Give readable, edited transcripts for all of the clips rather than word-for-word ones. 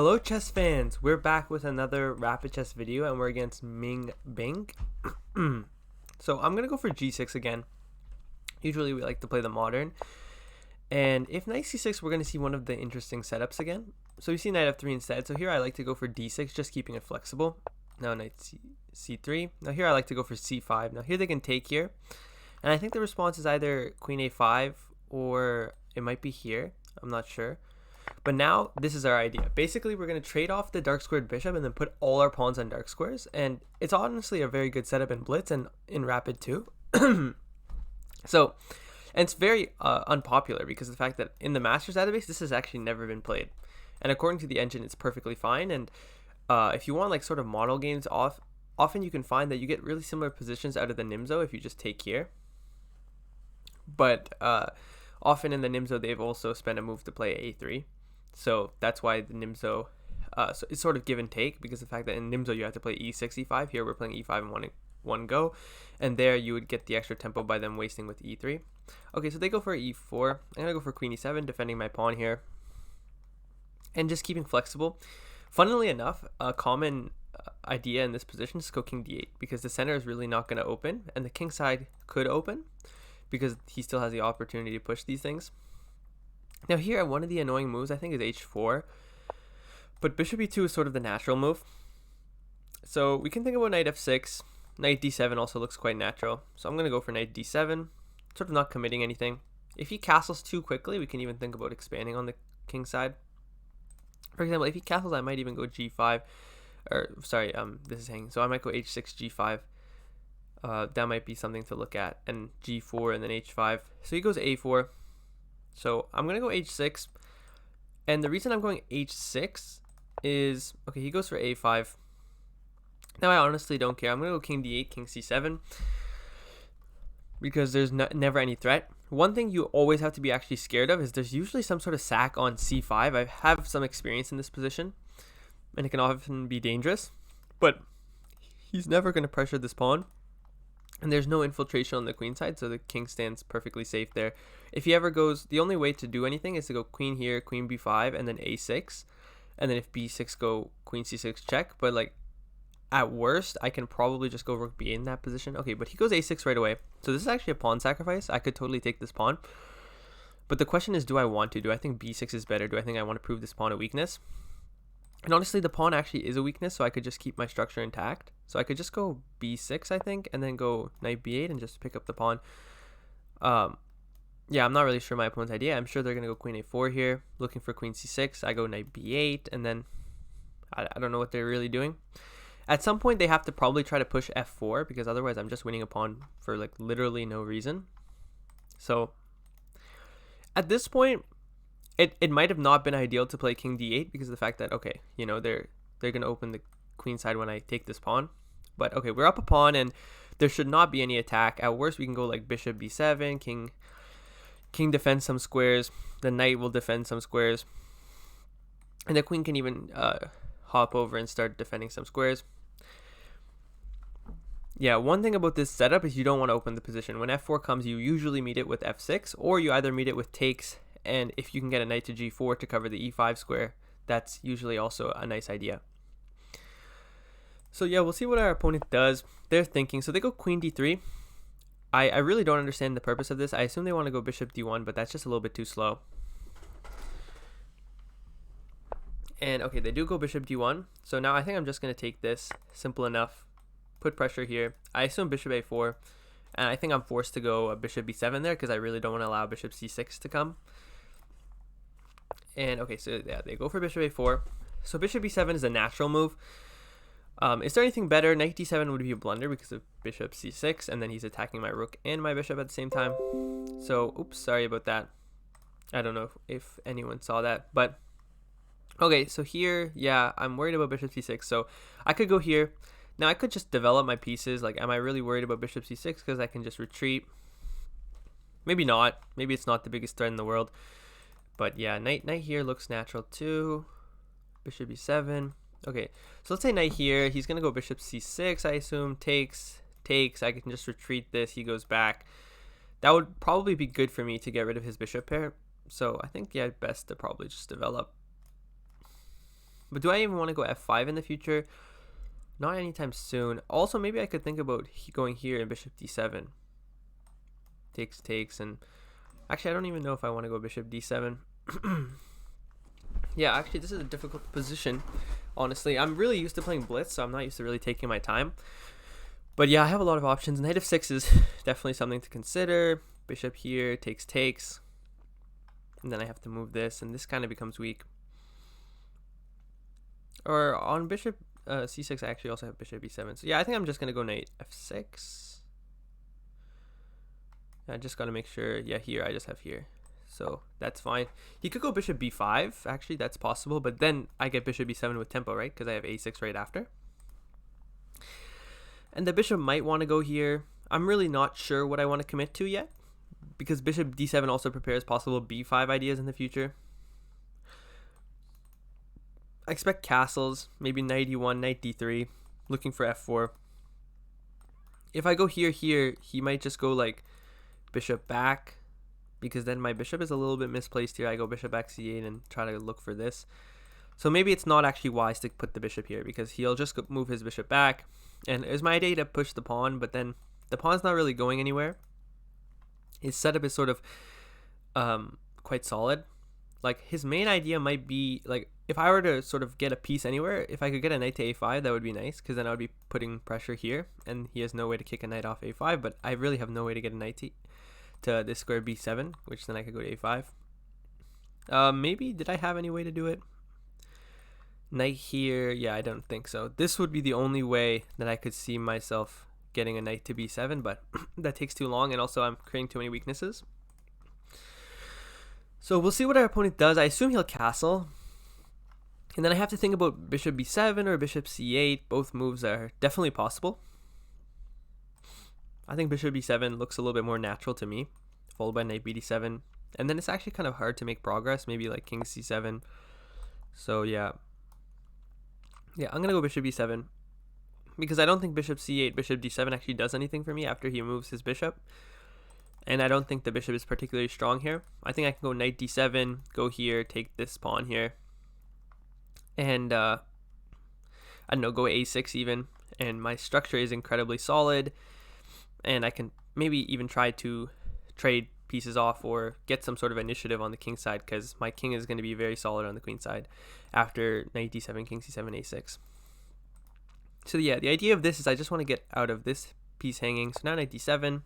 Hello chess fans, we're back with another rapid chess video and we're against Ming Bing. So I'm going to go for g6 again. Usually we like to play the modern. And if knight c6, we're going to see one of the interesting setups again. So we see knight f3 instead. So here I like to go for d6, just keeping it flexible. Now knight c3. Now here I like to go for c5. Now here they can take here. And I think the response is either queen a5 or it might be here. I'm not sure. But now this is our idea. Basically, we're going to trade off the dark squared bishop and then put all our pawns on dark squares. And it's honestly a very good setup in blitz and in rapid too. So, and it's very unpopular because of the fact that in the Masters database, this has actually never been played. And according to the engine, it's perfectly fine. And if you want like sort of model games often you can find that you get really similar positions out of the Nimzo if you just take here. But often in the Nimzo, they've also spent a move to play a3. So that's why the Nimzo, so it's sort of give and take because the fact that in Nimzo you have to play e6, e5. Here we're playing e5 in one go. And there you would get the extra tempo by them wasting with e3. Okay, so they go for e4. I'm going to go for queen e7, defending my pawn here. And just keeping flexible. Funnily enough, a common idea in this position is to go king d8 because the center is really not going to open. And the king side could open because he still has the opportunity to push these things. Now here, one of the annoying moves I think is h4, but bishop e2 is sort of the natural move. So we can think about knight f6, knight d7 also looks quite natural. So I'm going to go for knight d7, sort of not committing anything. If he castles too quickly, we can even think about expanding on the king side. For example, if he castles, I might even go g5, or sorry, this is hanging. So I might go h6, g5. That might be something to look at, and g4 and then h5. So he goes a4. So I'm going to go h6, and the reason I'm going h6 is, okay, he goes for a5. Now I honestly don't care. I'm going to go king d8, king c7, because there's never any threat. One thing you always have to be actually scared of is there's usually some sort of sack on c5. I have some experience in this position, and it can often be dangerous, but he's never going to pressure this pawn. And there's no infiltration on the queen side, so the king stands perfectly safe there. If he ever goes, the only way to do anything is to go queen here, queen b5, and then a6. And then if b6, go queen c6 check. But like, at worst, I can probably just go rook b8 in that position. Okay, but he goes a6 right away. So this is actually a pawn sacrifice. I could totally take this pawn. But the question is, do I want to? Do I think b6 is better? Do I think I want to prove this pawn a weakness? And honestly, the pawn actually is a weakness, so I could just keep my structure intact. So I could just go b6, I think, and then go knight b8 and just pick up the pawn. Yeah, I'm not really sure my opponent's idea. I'm sure they're going to go queen a4 here, looking for queen c6. I go knight b8, and then I don't know what they're really doing. At some point, they have to probably try to push f4, because otherwise I'm just winning a pawn for like literally no reason. So at this point, it might have not been ideal to play king d8 because of the fact that, okay, you know, they're going to open the queen side when I take this pawn. But okay, we're up a pawn and there should not be any attack. At worst, we can go like bishop b7, king defends some squares, the knight will defend some squares, and the queen can even hop over and start defending some squares. Yeah, one thing about this setup is you don't want to open the position. When f4 comes, you usually meet it with f6, or you either meet it with takes, and if you can get a knight to g4 to cover the e5 square, that's usually also a nice idea. So yeah, we'll see what our opponent does. They're thinking, so they go queen d3. I really don't understand the purpose of this. I assume they want to go bishop d1, but that's just a little bit too slow. And okay, they do go bishop d1. So now I think I'm just going to take this. Simple enough. Put pressure here. I assume bishop a4. And I think I'm forced to go bishop b7 there because I really don't want to allow bishop c6 to come. And okay, so yeah, they go for bishop a4. So bishop b7 is a natural move. Is there anything better? Knight d7 would be a blunder because of bishop c6, and then he's attacking my rook and my bishop at the same time. So, oops, sorry about that. I don't know if anyone saw that, but okay, so here, yeah, I'm worried about bishop c6, so I could go here. Now, I could just develop my pieces. Like, am I really worried about bishop c6 because I can just retreat? Maybe not. Maybe it's not the biggest threat in the world. But yeah, knight here looks natural too. Bishop e7. Okay, so let's say knight here. He's going to go bishop c6, I assume. Takes. I can just retreat this. He goes back. That would probably be good for me to get rid of his bishop pair. So I think, yeah, best to probably just develop. But do I even want to go f5 in the future? Not anytime soon. Also, maybe I could think about going here and bishop d7. Takes, and actually I don't even know if I want to go bishop d7. Yeah, actually this is a difficult position. Honestly, I'm really used to playing blitz, so I'm not used to really taking my time. But yeah, I have a lot of options. Knight f6 is definitely something to consider. Bishop here, takes. And then I have to move this, and this kind of becomes weak. Or on bishop c6, I actually also have bishop e7. So yeah, I think I'm just going to go knight f6. I just got to make sure. Yeah, here, I just have here. So that's fine. He could go bishop b5. Actually, that's possible. But then I get bishop b7 with tempo, right? Because I have a6 right after. And the bishop might want to go here. I'm really not sure what I want to commit to yet, because bishop d7 also prepares possible b5 ideas in the future. I expect castles, maybe knight e1, knight d3, looking for f4. If I go here, he might just go like bishop back, because then my bishop is a little bit misplaced here. I go bishop back c8 and try to look for this. So maybe it's not actually wise to put the bishop here, because he'll just move his bishop back. And it's my idea to push the pawn, but then the pawn's not really going anywhere. His setup is sort of quite solid. Like, his main idea might be, like, if I were to sort of get a piece anywhere, if I could get a knight to a5, that would be nice, because then I would be putting pressure here, and he has no way to kick a knight off a5, but I really have no way to get a knight to this square b7, which then I could go to a5. Maybe, did I have any way to do it? Knight here, yeah, I don't think so. This would be the only way that I could see myself getting a knight to b7, but that takes too long, and also I'm creating too many weaknesses. So we'll see what our opponent does. I assume he'll castle. And then I have to think about bishop b7 or bishop c8. Both moves are definitely possible. I think bishop b7 looks a little bit more natural to me, followed by knight bd7. And then it's actually kind of hard to make progress, maybe like king c7. So yeah. Yeah, I'm going to go bishop b7, because I don't think bishop c8, bishop d7 actually does anything for me after he moves his bishop. And I don't think the bishop is particularly strong here. I think I can go knight d7, go here, take this pawn here. And, I don't know, go a6 even. And my structure is incredibly solid. And I can maybe even try to trade pieces off or get some sort of initiative on the king side, because my king is going to be very solid on the queen side after knight d7, king c7, a6. So yeah, the idea of this is I just want to get out of this piece hanging. So now knight d7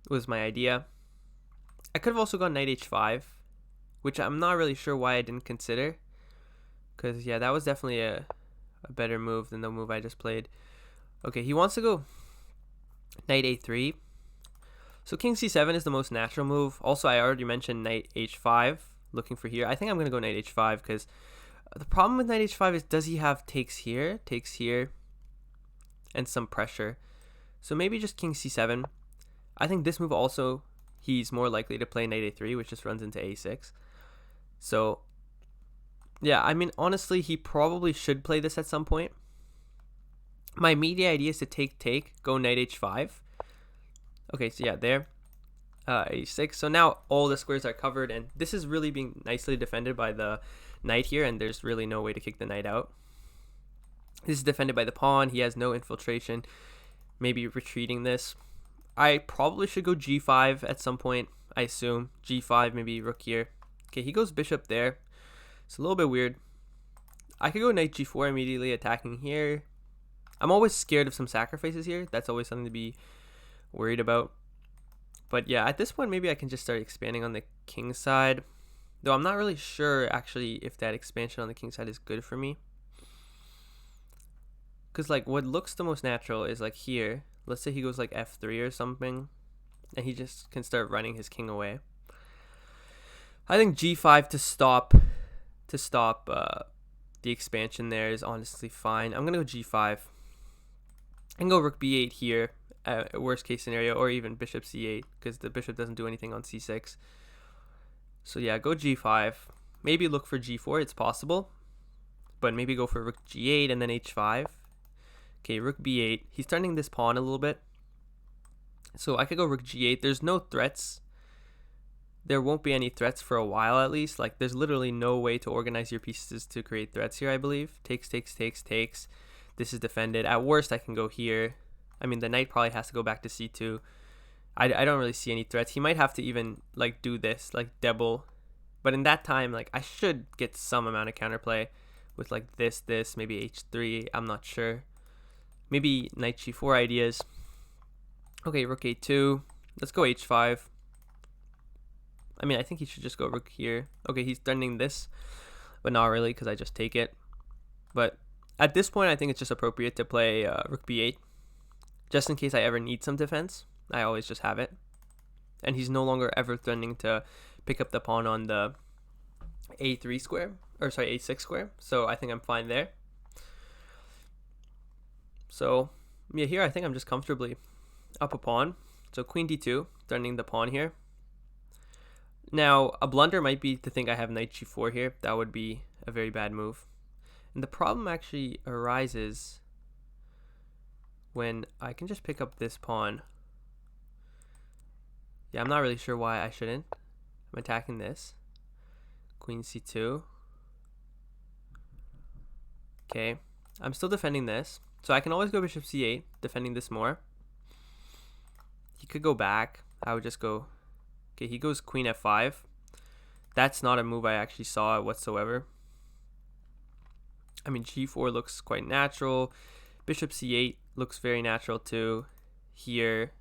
was my idea. I could have also gone knight h5, which I'm not really sure why I didn't consider, because yeah, that was definitely a better move than the move I just played. Okay, he wants to go knight a3. So king c7 is the most natural move. Also, I already mentioned knight h5, looking for here. I think I'm going to go knight h5, because the problem with knight h5 is, does he have takes here, and some pressure? So maybe just king c7. I think this move also, he's more likely to play knight a3, which just runs into a6. So yeah, I mean, honestly, he probably should play this at some point. My immediate idea is to take, go knight h5. Okay, so yeah, there. A6. So now all the squares are covered, and this is really being nicely defended by the knight here, and there's really no way to kick the knight out. This is defended by the pawn. He has no infiltration. Maybe retreating this. I probably should go g5 at some point, I assume. g5, maybe rook here. Okay, he goes bishop there. It's a little bit weird. I could go knight g4 immediately, attacking here. I'm always scared of some sacrifices here. That's always something to be worried about. But yeah, at this point, maybe I can just start expanding on the king side. Though I'm not really sure, actually, if that expansion on the king side is good for me. Because, like, what looks the most natural is, like, here. Let's say he goes, like, f3 or something. And he just can start running his king away. I think g5 to stop the expansion there is honestly fine. I'm going to go g5. I can go rook b8 here. Worst case scenario, or even bishop c8, because the bishop doesn't do anything on c6. So yeah, go g5. Maybe look for g4, it's possible, but maybe go for rook g8 and then h5. Okay, rook b8. He's turning this pawn a little bit, so I could go rook g8. There's no threats there won't be any threats for a while at least. Like there's literally no way to organize your pieces to create threats here, I believe. Takes, takes, takes, takes. This is defended. At worst, I can go here. I mean, the knight probably has to go back to c2. I don't really see any threats. He might have to even like do this, like double. But in that time, like I should get some amount of counterplay with like this, maybe h3. I'm not sure. Maybe knight g4 ideas. Okay, rook a2. Let's go h5. I mean, I think he should just go rook here. Okay, he's threatening this, but not really because I just take it. But at this point, I think it's just appropriate to play rook b8. Just in case I ever need some defense, I always just have it. And he's no longer ever threatening to pick up the pawn on the a3 square, or sorry, a6 square. So I think I'm fine there. So yeah, here I think I'm just comfortably up a pawn. So queen d2, threatening the pawn here. Now, a blunder might be to think I have knight g4 here. That would be a very bad move. And the problem actually arises when I can just pick up this pawn. Yeah, I'm not really sure why I shouldn't. I'm attacking this. Queen c2. Okay, I'm still defending this. So I can always go bishop c8, defending this more. He could go back. I would just go... Okay, he goes queen f5. That's not a move I actually saw whatsoever. I mean, g4 looks quite natural. Bishop c8 looks very natural too. Here.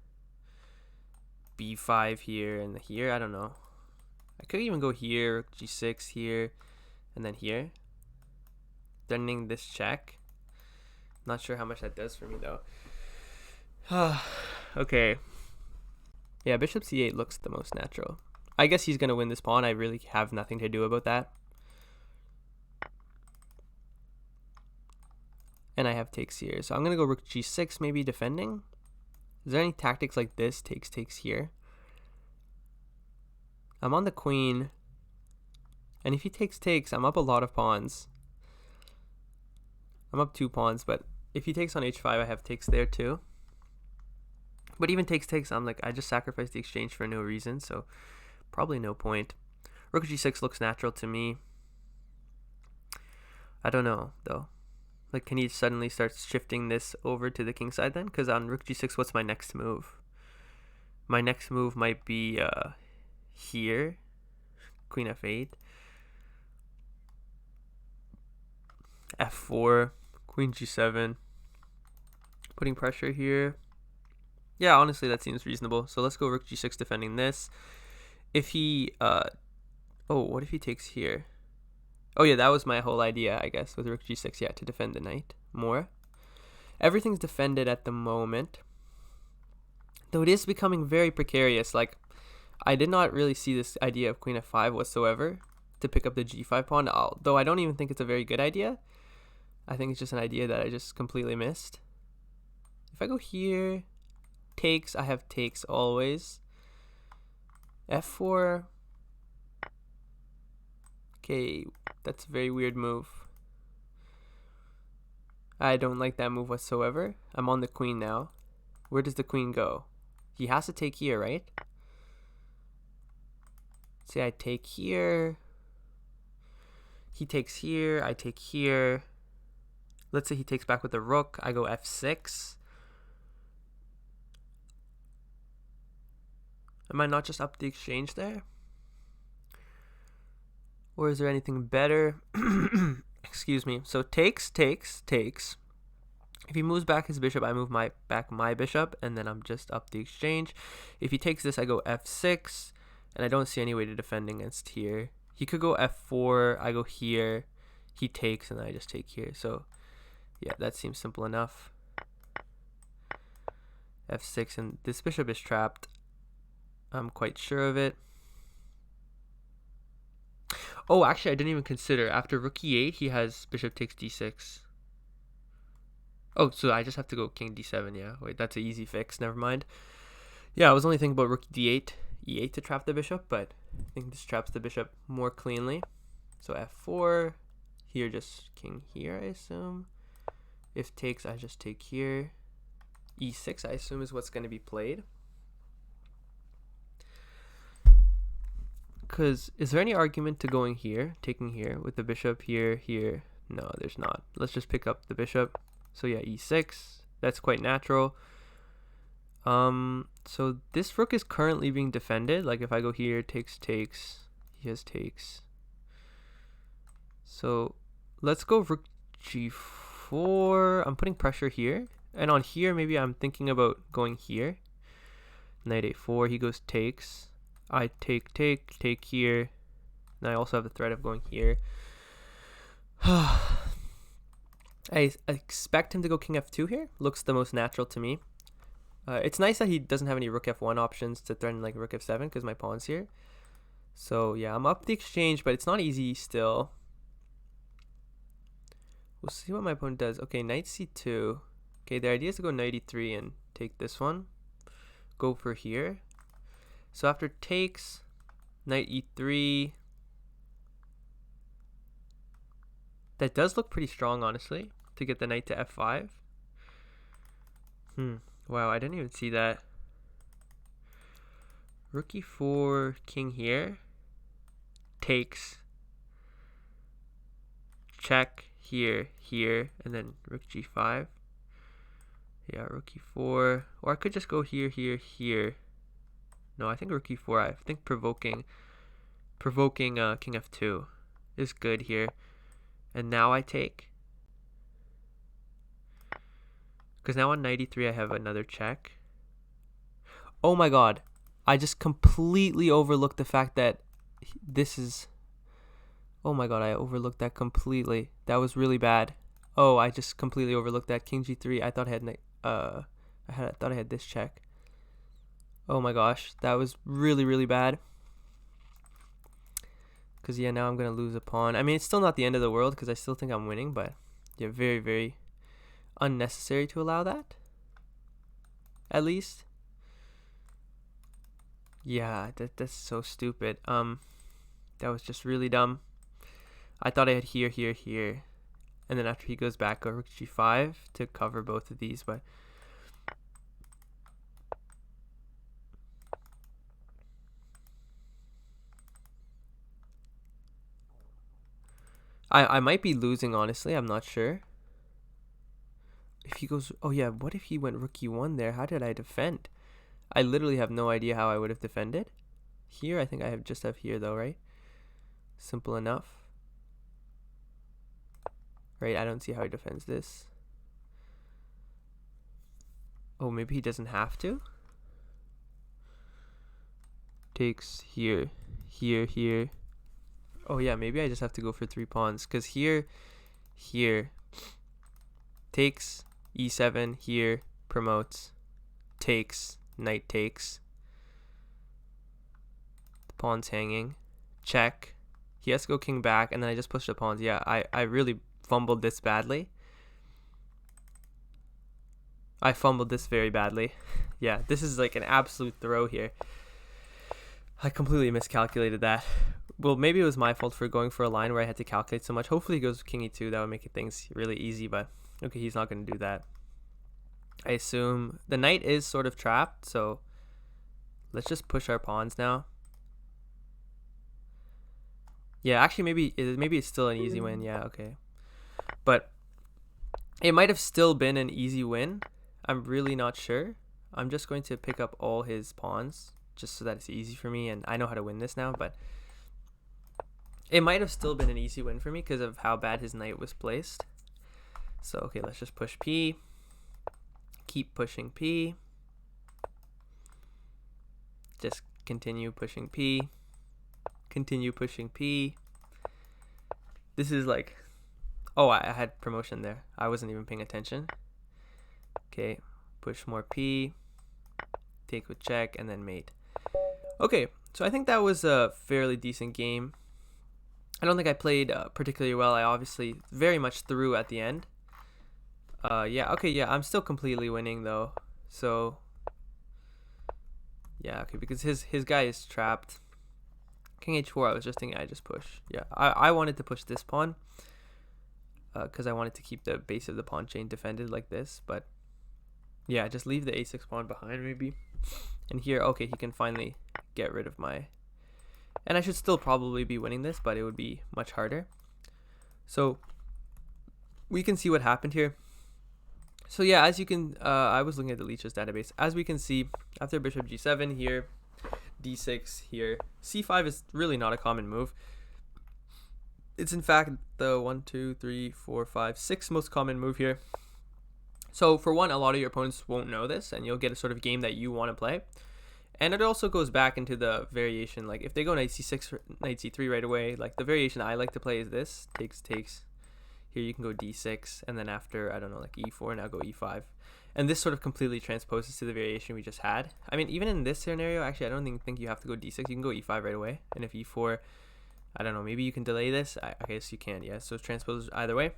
b5 here and here. I don't know. I could even go here, g6 here, and then here. Threatening this check. Not sure how much that does for me though. Okay. Yeah, bishop c8 looks the most natural. I guess he's going to win this pawn. I really have nothing to do about that. And I have takes here. So I'm going to go rook g6, maybe defending. Is there any tactics like this? Takes, takes here. I'm on the queen. And if he takes, takes, I'm up a lot of pawns. I'm up 2 pawns, but if he takes on h5, I have takes there too. But even takes, takes, I'm like, I just sacrificed the exchange for no reason, so probably no point. Rook g6 looks natural to me. I don't know, though. Like, can he suddenly start shifting this over to the king side then? Because on rook g6, what's my next move? My next move might be here. Queen f8. f4. Queen g7. Putting pressure here. Yeah, honestly, that seems reasonable. So let's go rook g6 defending this. If he... oh, what if he takes here? Oh yeah, that was my whole idea, I guess, with rook g6. Yeah, to defend the knight more. Everything's defended at the moment. Though it is becoming very precarious. Like, I did not really see this idea of queen f5 whatsoever to pick up the g5 pawn. Though I don't even think it's a very good idea. I think it's just an idea that I just completely missed. If I go here... Takes, I have takes always. f4. Okay, that's a very weird move. I don't like that move whatsoever. I'm on the queen now. Where does the queen go? He has to take here, right? Say I take here. He takes here. I take here. Let's say he takes back with the rook. I go f6. Am I not just up the exchange there? Or is there anything better? Excuse me. So takes, takes, takes. If he moves back his bishop, I move back my bishop, and then I'm just up the exchange. If he takes this, I go f6, and I don't see any way to defend against here. He could go f4, I go here, he takes, and I just take here. So yeah, that seems simple enough. f6, and this bishop is trapped. I'm quite sure of it. Oh, actually, I didn't even consider. After rook e8, he has bishop takes d6. Oh, so I just have to go king d7, yeah. Wait, that's an easy fix. Never mind. Yeah, I was only thinking about rook d8, e8 to trap the bishop, but I think this traps the bishop more cleanly. So f4. Here, just king here, I assume. If takes, I just take here. e6, I assume, is what's going to be played. Because is there any argument to going here, taking here with the bishop here, here? No, there's not. Let's just pick up the bishop. So yeah, e6. That's quite natural. So this rook is currently being defended. Like if I go here, takes, he has takes. So let's go rook g4. I'm putting pressure here. And on here, maybe I'm thinking about going here. Knight a4, he goes takes. I take here. And I also have the threat of going here. I expect him to go king f2 here. Looks the most natural to me. It's nice that he doesn't have any rook f1 options to threaten like rook f7 because my pawn's here. So yeah, I'm up the exchange, but it's not easy still. We'll see what my opponent does. Okay, knight c2. Okay, the idea is to go knight e3 and take this one. Go for here. So after takes, knight e3. That does look pretty strong, honestly, to get the knight to f5. Wow, I didn't even see that. Rook e4, king here. Takes. Check here, and then rook g5. Yeah, rook e4. Or I could just go here, here. No, I think rook e4. I think provoking king f2 is good here. And now I take. Because now on knight e3 I have another check. Oh my god. I just completely overlooked the fact that this is... Oh my god, I overlooked that completely. That was really bad. Oh, I just completely overlooked that. King g3. I thought I had I thought I had this check. Oh my gosh, that was really, really bad. Because yeah, now I'm going to lose a pawn. I mean, it's still not the end of the world because I still think I'm winning, but yeah, very, very unnecessary to allow that. At least. Yeah, that's so stupid. That was just really dumb. I thought I had here. And then after he goes back, go rook g5 to cover both of these, but I might be losing, honestly. I'm not sure. If he goes... Oh, yeah. What if he went rook e1 there? How did I defend? I literally have no idea how I would have defended. Here, I think I just have here, though, right? Simple enough. Right? I don't see how he defends this. Oh, maybe he doesn't have to? Takes here. Oh yeah, maybe I just have to go for 3 pawns. Because here, takes, e7, here, promotes, takes, knight takes. The pawn's hanging. Check. He has to go king back, and then I just push the pawns. Yeah, I really fumbled this badly. I fumbled this very badly. Yeah, this is like an absolute throw here. I completely miscalculated that. Well, maybe it was my fault for going for a line where I had to calculate so much. Hopefully he goes king e2. That would make things really easy, but okay, he's not going to do that. I assume the knight is sort of trapped, so let's just push our pawns now. Yeah, actually maybe it's still an easy win. Yeah, okay. But it might have still been an easy win. I'm really not sure. I'm just going to pick up all his pawns just so that it's easy for me, and I know how to win this now, but it might have still been an easy win for me because of how bad his knight was placed. So, okay, let's just push P. Keep pushing P. Just continue pushing P. Continue pushing P. This is like... Oh, I had promotion there. I wasn't even paying attention. Okay, push more P. Take with check, and then mate. Okay, so I think that was a fairly decent game. I don't think I played particularly well. I obviously very much threw at the end. Yeah, okay, yeah, I'm still completely winning though. So, yeah, okay, because his guy is trapped. King h4, I was just thinking I just push. Yeah, I wanted to push this pawn because I wanted to keep the base of the pawn chain defended like this. But, yeah, just leave the a6 pawn behind maybe. And here, okay, he can finally get rid of my And I should still probably be winning this, but it would be much harder. So we can see what happened here. So yeah, as you can, I was looking at the leeches database. As we can see, after bishop g7 here, d6 here, c5 is really not a common move. It's in fact the 1, 2, 3, 4, 5, 6 most common move here. So for one, a lot of your opponents won't know this, and you'll get a sort of game that you want to play. And it also goes back into the variation, like if they go knight c6, knight c3 right away, like the variation I like to play is this, takes. Here you can go d6, and then after, I don't know, like e4, now go e5. And this sort of completely transposes to the variation we just had. I mean, even in this scenario, actually, I don't think you have to go d6. You can go e5 right away. And if e4, I don't know, maybe you can delay this. I guess you can, yeah. So transpose either way.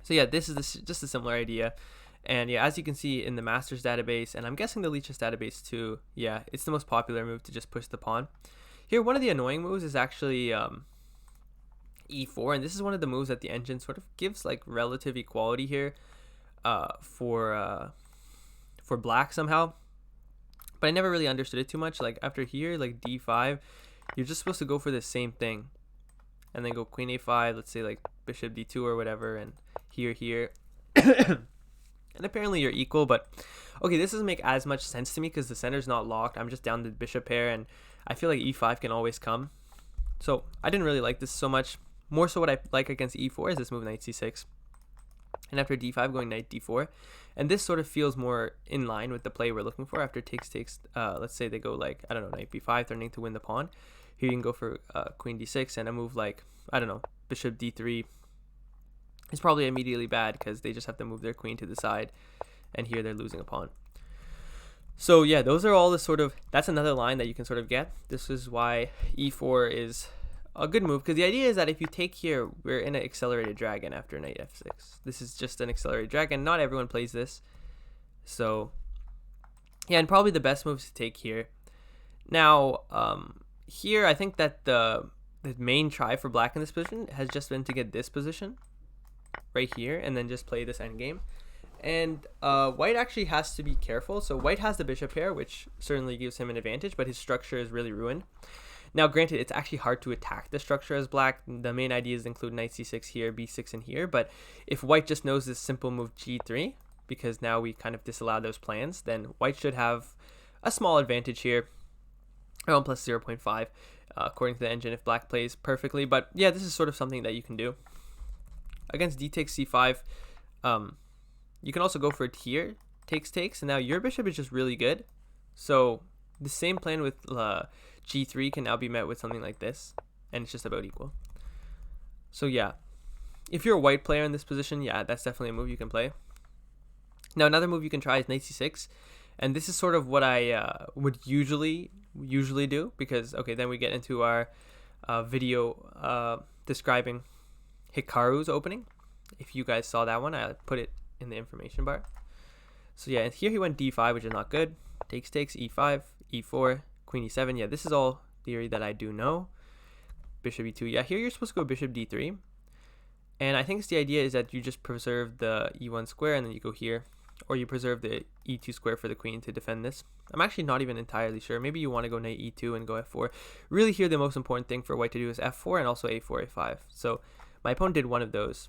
So yeah, this is just a similar idea. And yeah, as you can see in the Masters database, and I'm guessing the Leeches database too, yeah, it's the most popular move to just push the pawn. Here, one of the annoying moves is actually e4, and this is one of the moves that the engine sort of gives like relative equality here for black somehow. But I never really understood it too much. Like after here, like d5, you're just supposed to go for the same thing, and then go queen a5. Let's say like bishop d2 or whatever, and here. And apparently you're equal, but okay, this doesn't make as much sense to me because the center's not locked. I'm just down the bishop pair, and I feel like e5 can always come. So I didn't really like this so much. More so what I like against e4 is this move knight c6. And after d5, going knight d4. And this sort of feels more in line with the play we're looking for. After takes, let's say they go like, I don't know, knight b5, threatening to win the pawn. Here you can go for queen d6, and a move like, I don't know, bishop d3 is probably immediately bad because they just have to move their queen to the side, and here they're losing a pawn. So yeah, those are all the sort of, that's another line that you can sort of get. This is why e4 is a good move, because the idea is that if you take here, we're in an accelerated dragon after knight f6. This is just an accelerated dragon. Not everyone plays this. So yeah, and probably the best moves to take here. Now, here I think that the main try for black in this position has just been to get this position right here and then just play this endgame. And white actually has to be careful. So white has the bishop pair, which certainly gives him an advantage, but his structure is really ruined. Now, granted, it's actually hard to attack the structure as black. The main ideas include knight c6 here, b6 in here. But if white just knows this simple move g3, because now we kind of disallow those plans, then white should have a small advantage here, around plus 0.5, according to the engine, if black plays perfectly. But yeah, this is sort of something that you can do. Against d takes c5, you can also go for it here, takes, and now your bishop is just really good. So the same plan with g3 can now be met with something like this, and it's just about equal. So yeah, if you're a white player in this position, yeah, that's definitely a move you can play. Now another move you can try is knight c6, and this is sort of what I would usually do, because okay, then we get into our video describing Hikaru's opening. If you guys saw that one, I put it in the information bar. So yeah, and here he went d5, which is not good. Takes, e5, e4, queen e7. Yeah, this is all theory that I do know. Bishop e2. Yeah, here you're supposed to go bishop d3. And I think it's the idea is that you just preserve the e1 square and then you go here. Or you preserve the e2 square for the queen to defend this. I'm actually not even entirely sure. Maybe you want to go knight e2 and go f4. Really here the most important thing for white to do is f4 and also a4, a5. So my opponent did one of those.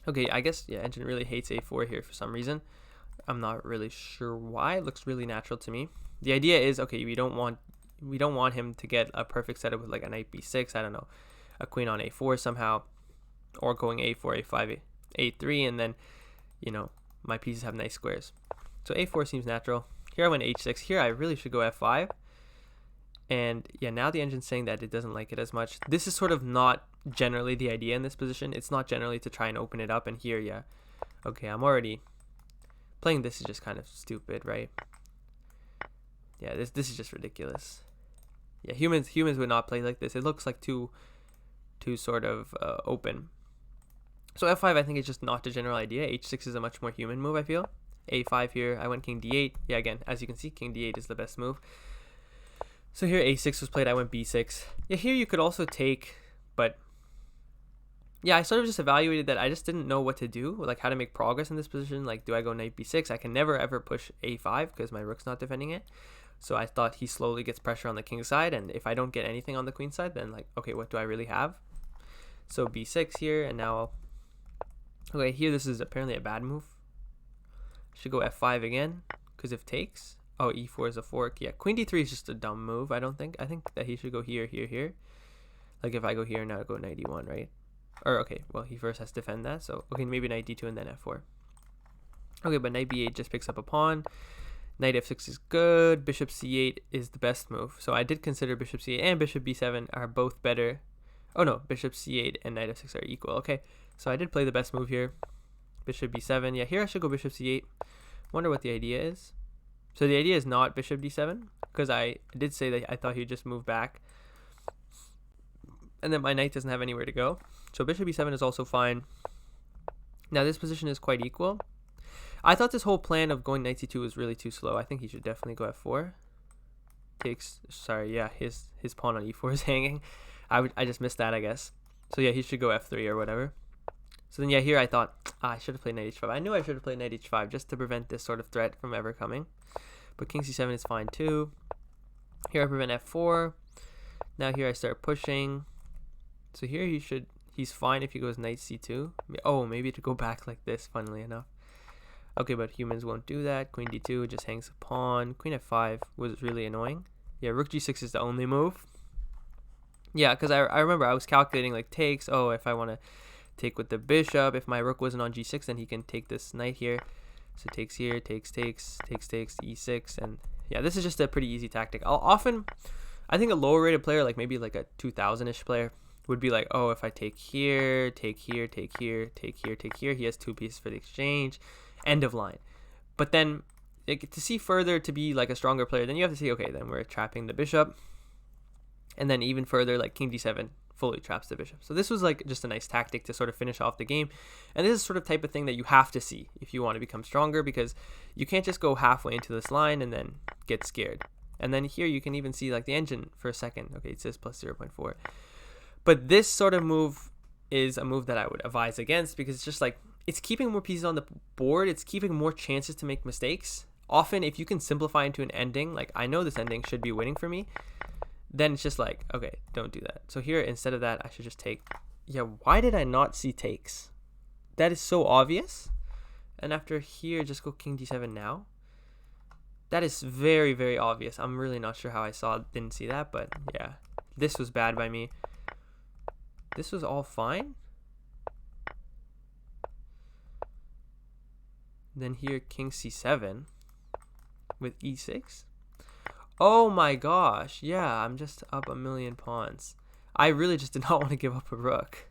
Okay, I guess, yeah, engine really hates a4 here for some reason. I'm not really sure why. It looks really natural to me. The idea is, okay, we don't want him to get a perfect setup with like a knight b6, I don't know, a queen on a4 somehow, or going a4, a5, a3, and then, you know, my pieces have nice squares. So a4 seems natural. Here I went h6. Here I really should go f5. And yeah, now the engine's saying that it doesn't like it as much. This is sort of not generally the idea in this position. It's not generally to try and open it up. And here, yeah, okay, I'm already playing this is just kind of stupid, right? Yeah, this is just ridiculous. Yeah, humans would not play like this. It looks like too sort of open. So f5 I think is just not the general idea. h6 is a much more human move, I feel. a5 here, I went king d8. Yeah, again, as you can see, king d8 is the best move. So here a6 was played, I went b6. Yeah, here you could also take, but yeah, I sort of just evaluated that I just didn't know what to do, like how to make progress in this position. Like, do I go knight b6? I can never ever push a5 because my rook's not defending it. So I thought he slowly gets pressure on the king side, and if I don't get anything on the queen side, then like, okay, what do I really have? So b6 here, and now, okay, here this is apparently a bad move. Should go f5 again, because if takes, oh, e4 is a fork. Yeah, queen d3 is just a dumb move, I think that he should go here, here, here. Like if I go here, now I go knight d1, right? Or, okay, well, he first has to defend that, so, okay, maybe knight d2 and then f4. Okay, but knight b8 just picks up a pawn. Knight f6 is good. Bishop c8 is the best move. So I did consider bishop c8 and bishop b7 are both better. Oh no, bishop c8 and knight f6 are equal. Okay, so I did play the best move here. Bishop b7. Yeah, here I should go bishop c8. Wonder what the idea is. So the idea is not bishop d7, because I did say that I thought he'd just move back. And then my knight doesn't have anywhere to go. So bishop b7 is also fine. Now this position is quite equal. I thought this whole plan of going knight c2 was really too slow. I think he should definitely go f4. Takes, sorry, yeah, his pawn on e4 is hanging. I just missed that, I guess. So yeah, he should go f3 or whatever. So then yeah, here I thought, I should have played knight h5. I knew I should have played knight h5 just to prevent this sort of threat from ever coming. But king c7 is fine too. Here I prevent f4. Now here I start pushing. So here he's fine if he goes knight c2. Oh, maybe to go back like this, funnily enough. Okay, but humans won't do that. Queen d2 just hangs a pawn. Queen f5 was really annoying. Yeah, rook g6 is the only move. Yeah, because I remember I was calculating like takes. Oh, if I want to take with the bishop, if my rook wasn't on g6, then he can take this knight here. So takes here, takes, e6. And yeah, this is just a pretty easy tactic. I think a lower rated player, like maybe like a 2000-ish player, would be like, oh, if I take here, take here, take here, take here, take here, he has 2 pieces for the exchange. End of line. But then to see further, to be like a stronger player, then you have to see, okay, then we're trapping the bishop, and then even further, like king d7 fully traps the bishop. So this was like just a nice tactic to sort of finish off the game, and this is sort of type of thing that you have to see if you want to become stronger, because you can't just go halfway into this line and then get scared. And then here you can even see like the engine for a second. Okay, it says plus 0.4, but this sort of move is a move that I would advise against, because it's just like, it's keeping more pieces on the board. It's keeping more chances to make mistakes. Often, if you can simplify into an ending, like I know this ending should be winning for me, then it's just like, okay, don't do that. So here, instead of that, I should just take. Yeah, why did I not see takes? That is so obvious. And after here, just go king d7 now. That is very, very obvious. I'm really not sure how I didn't see that, but yeah, this was bad by me. This was all fine. Then here, king c7 with e6. Oh my gosh. Yeah, I'm just up a million pawns. I really just did not want to give up a rook.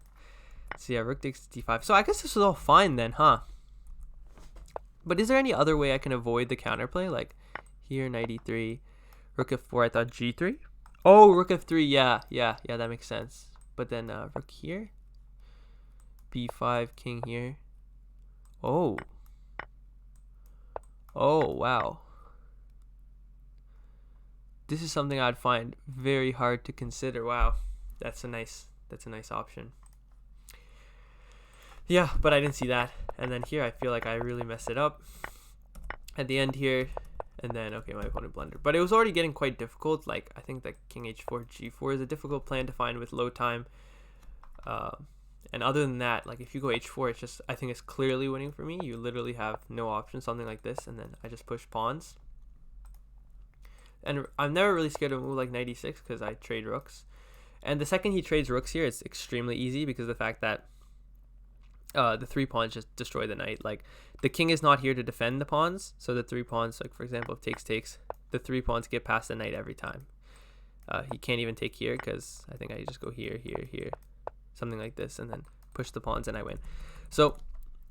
So yeah, rook takes d5. So I guess this was all fine then, huh? But is there any other way I can avoid the counterplay? Like here, knight e3, rook f4, I thought g3. Oh, rook f3, yeah, that makes sense. But then rook here, b5, king here. Oh, wow. This is something I'd find very hard to consider. Wow, that's a nice option. Yeah, but I didn't see that. And then here I feel like I really messed it up at the end here. And then, okay, my opponent blundered. But it was already getting quite difficult. Like, I think that king h4, g4 is a difficult plan to find with low time. And other than that, like if you go h4, it's just, I think it's clearly winning for me. You literally have no option, something like this, and then I just push pawns. And I'm never really scared of a move like knight e6 because I trade rooks. And the second he trades rooks here, it's extremely easy because of the fact that the 3 pawns just destroy the knight. Like the king is not here to defend the pawns, so the 3 pawns, like for example, if takes, the 3 pawns get past the knight every time. He can't even take here because I think I just go here, here, something like this, and then push the pawns and I win. So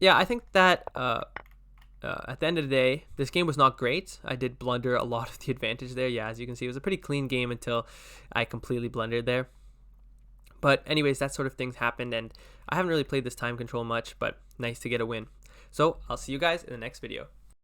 yeah, I think that at the end of the day, this game was not great. I did blunder a lot of the advantage there. Yeah, as you can see, it was a pretty clean game until I completely blundered there. But anyways, that sort of things happened, and I haven't really played this time control much, but nice to get a win. So I'll see you guys in the next video.